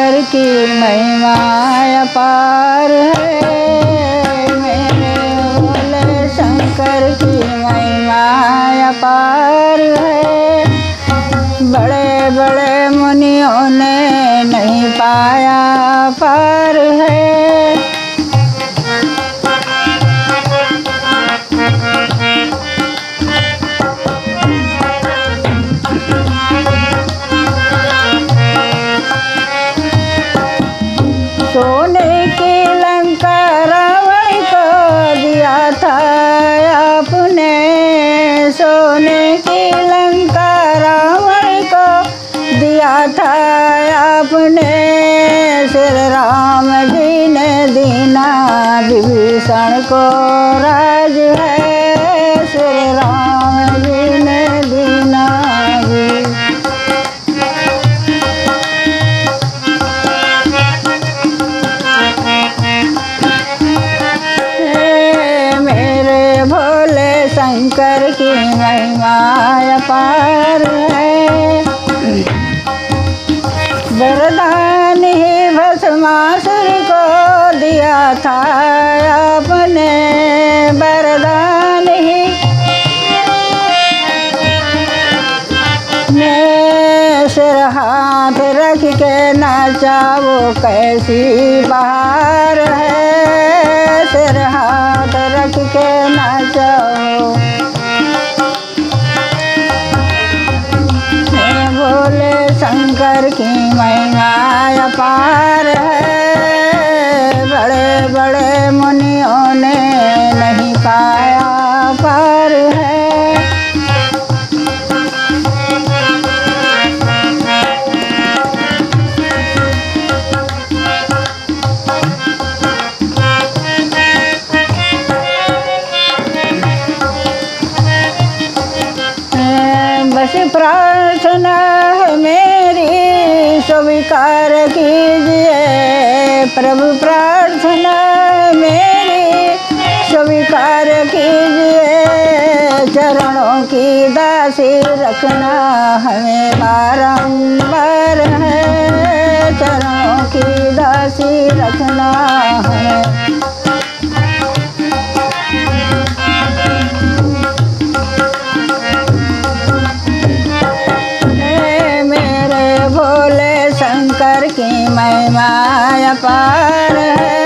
शंकर की महिमा अपार है। मेरे भोले शंकर की महिमा अपार है। बड़े बड़े मुनियों ने नहीं पाया पार है। सोने की लंका रावण को दिया था आपने। सोने की लंका रावण को दिया था आपने। श्री राम जी ने दीना विभीषण को राज है। श्री राम जी ने दीना शंकर की महिमा अपार है। वरदान ही भस्मासुर को दिया था आपने। वरदान ही ने सिर हाथ रख के नाचा वो कैसी बहार है। सिर हाथ रख के नाचा भोले शंकर की महिमा अपार है। बड़े बड़े मुनियों ने नहीं पाया पार है। बस प्रार्थना है मेरी स्वीकार कीजिए। प्रभु प्रार्थना मेरी स्वीकार कीजिए। चरणों की दासी रखना हमें बारंबार है। चरणों की दासी रखना हमें। भोले शंकर की महिमा अपार है।